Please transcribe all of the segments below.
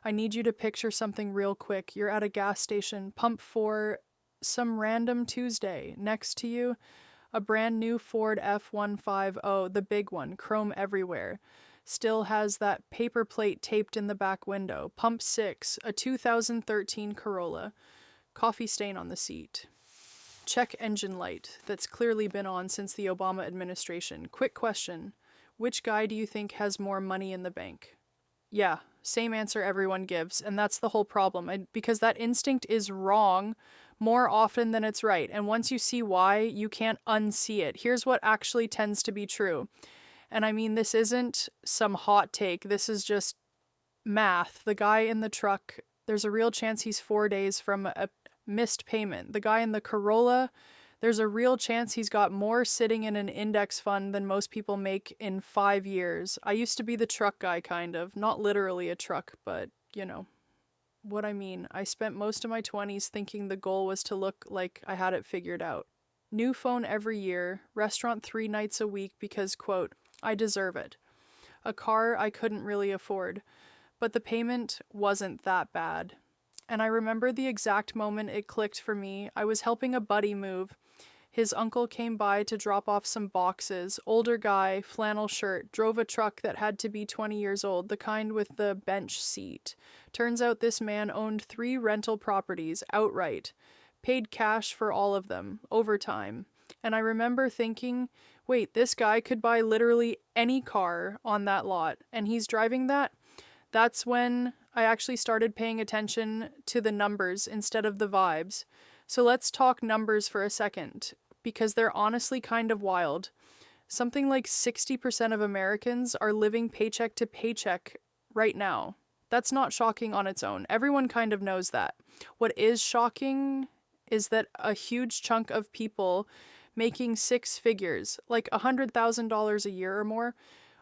I need you to picture something real quick. You're at a gas station, pump 4, some random Tuesday. Next to you, a brand new Ford F-150, the big one, chrome everywhere. Still has that paper plate taped in the back window. Pump 6, a 2013 Corolla. Coffee stain on the seat. Check engine light that's clearly been on since the Obama administration. Quick question. Which guy do you think has more money in the bank? Yeah, same answer everyone gives, and that's the whole problem. Because that instinct is wrong more often than it's right, and once you see why, you can't unsee it. Here's what actually tends to be true. And I mean, this isn't some hot take, this is just math. The guy in the truck, there's a real chance he's 4 days from a missed payment. The guy in the Corolla, there's a real chance he's got more sitting in an index fund than most people make in 5 years. I used to be the truck guy, kind of. Not literally a truck, but, you know, what I mean. I spent most of my 20s thinking the goal was to look like I had it figured out. New phone every year, restaurant 3 nights a week because, quote, I deserve it. A car I couldn't really afford, but the payment wasn't that bad. And I remember the exact moment it clicked for me. I was helping a buddy move. His uncle came by to drop off some boxes. Older guy, flannel shirt, drove a truck that had to be 20 years old, the kind with the bench seat. Turns out this man owned 3 rental properties outright. Paid cash for all of them, overtime. And I remember thinking, wait, this guy could buy literally any car on that lot, and he's driving that? That's when I actually started paying attention to the numbers instead of the vibes. So let's talk numbers for a second, because they're honestly kind of wild. Something like 60% of Americans are living paycheck to paycheck right now. That's not shocking on its own. Everyone kind of knows that. What is shocking is that a huge chunk of people making 6 figures, like $100,000 a year or more,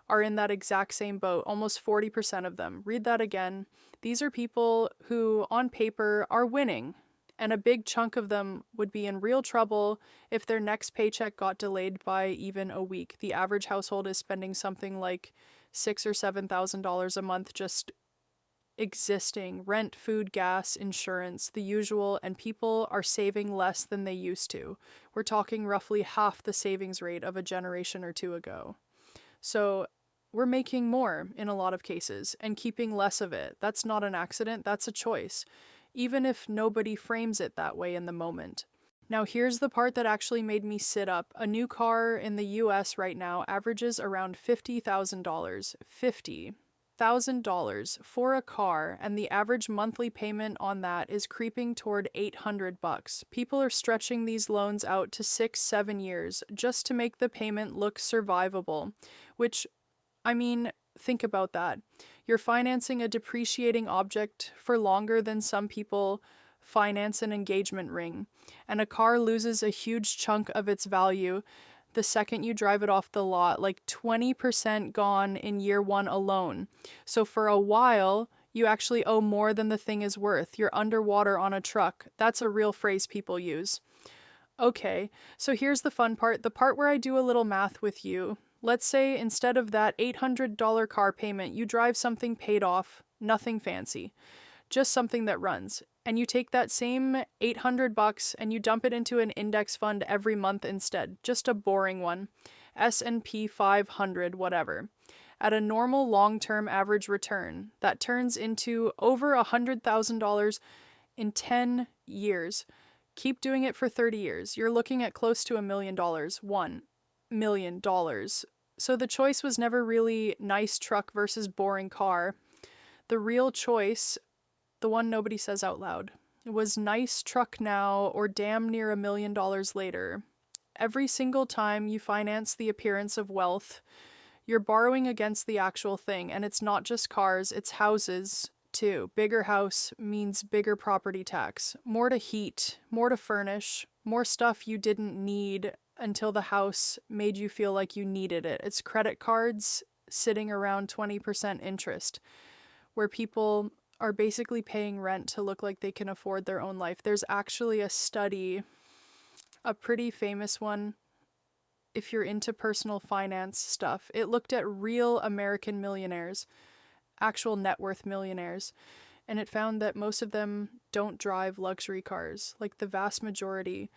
are in that exact same boat, almost 40% of them. Read that again. These are people who, on paper, are winning, and a big chunk of them would be in real trouble if their next paycheck got delayed by even a week. The average household is spending something like $6,000 or $7,000 a month just existing. Rent, food, gas, insurance, the usual, and people are saving less than they used to. We're talking roughly half the savings rate of a generation or two ago. So we're making more in a lot of cases and keeping less of it. That's not an accident, that's a choice, even if nobody frames it that way in the moment. Now here's the part that actually made me sit up. A new car in the US right now averages around $50,000. $50,000 for a car, and the average monthly payment on that is creeping toward $800. People are stretching these loans out to 6-7 years just to make the payment look survivable, which, I mean, think about that. You're financing a depreciating object for longer than some people finance an engagement ring, and a car loses a huge chunk of its value the second you drive it off the lot, like 20% gone in year 1 alone. So for a while, you actually owe more than the thing is worth. You're underwater on a truck. That's a real phrase people use. Okay, so here's the fun part, the part where I do a little math with you. Let's say instead of that $800 car payment, you drive something paid off, nothing fancy, just something that runs. And you take that same $800 and you dump it into an index fund every month instead, just a boring one, S&P 500, whatever. At a normal long-term average return, that turns into over $100,000 in 10 years. Keep doing it for 30 years. You're looking at close to $1 million. $1 million. So the choice was never really nice truck versus boring car. The real choice, the one nobody says out loud, was nice truck now or damn near $1 million later. Every single time you finance the appearance of wealth, you're borrowing against the actual thing, and it's not just cars, it's houses too. Bigger house means bigger property tax, more to heat, more to furnish, more stuff you didn't need until the house made you feel like you needed it. It's credit cards sitting around 20% interest, where people are basically paying rent to look like they can afford their own life. There's actually a study, a pretty famous one, if you're into personal finance stuff. It looked at real American millionaires, actual net worth millionaires, And it found that most of them don't drive luxury cars. Like the vast majority,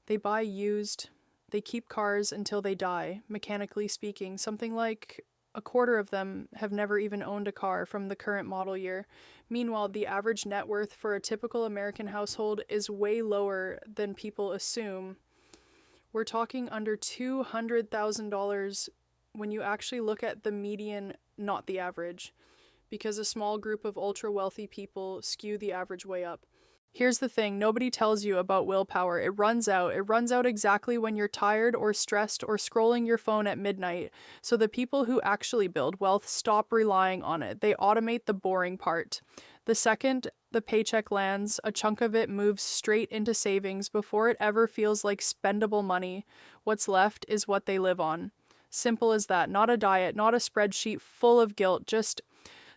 they buy used, they keep cars until they die, mechanically speaking. Something like a quarter of them have never even owned a car from the current model year. Meanwhile, the average net worth for a typical American household is way lower than people assume. We're talking under $200,000 when you actually look at the median, not the average, because a small group of ultra wealthy people skew the average way up. Here's the thing, nobody tells you about willpower. It runs out. It runs out exactly when you're tired or stressed or scrolling your phone at midnight. So the people who actually build wealth stop relying on it. They automate the boring part. The second the paycheck lands, a chunk of it moves straight into savings before it ever feels like spendable money. What's left is what they live on. Simple as that. Not a diet, not a spreadsheet full of guilt, just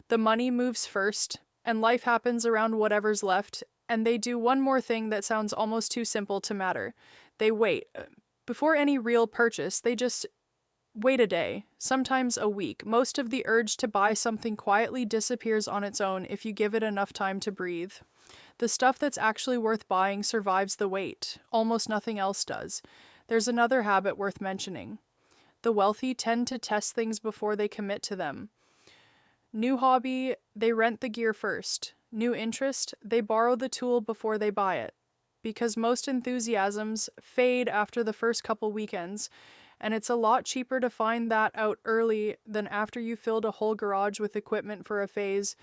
the money moves first, and life happens around whatever's left, and they do one more thing that sounds almost too simple to matter. They wait. Before any real purchase, they just wait a day, sometimes a week. Most of the urge to buy something quietly disappears on its own if you give it enough time to breathe. The stuff that's actually worth buying survives the wait. Almost nothing else does. There's another habit worth mentioning. The wealthy tend to test things before they commit to them. New hobby, they rent the gear first. New interest, they borrow the tool before they buy it. Because most enthusiasms fade after the first couple weekends, and it's a lot cheaper to find that out early than after you filled a whole garage with equipment for a phase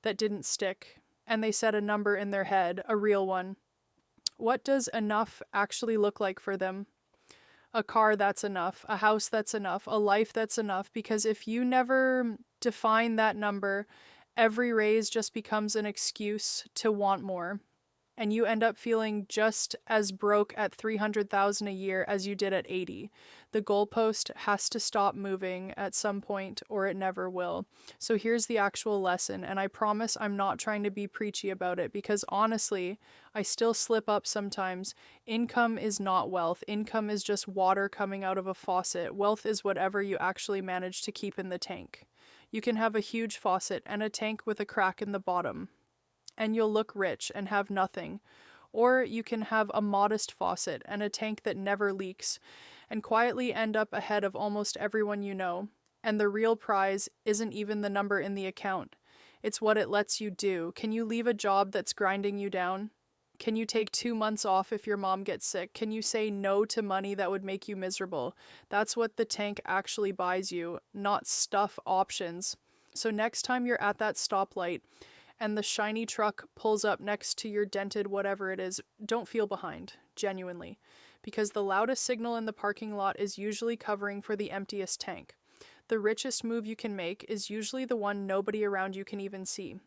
that didn't stick, and they set a number in their head, a real one. What does enough actually look like for them? A car that's enough, a house that's enough, a life that's enough, because if you never define that number, every raise just becomes an excuse to want more. And you end up feeling just as broke at $300,000 a year as you did at 80. The goalpost has to stop moving at some point or it never will. So here's the actual lesson, and I promise I'm not trying to be preachy about it because honestly, I still slip up sometimes. Income is not wealth. Income is just water coming out of a faucet. Wealth is whatever you actually manage to keep in the tank. You can have a huge faucet and a tank with a crack in the bottom, and you'll look rich and have nothing. Or you can have a modest faucet and a tank that never leaks, and quietly end up ahead of almost everyone you know. And the real prize isn't even the number in the account. It's what it lets you do. Can you leave a job that's grinding you down? Can you take 2 months off if your mom gets sick? Can you say no to money that would make you miserable? That's what the tank actually buys you, not stuff options. So next time you're at that stoplight and the shiny truck pulls up next to your dented whatever it is, don't feel behind, genuinely. Because the loudest signal in the parking lot is usually covering for the emptiest tank. The richest move you can make is usually the one nobody around you can even see.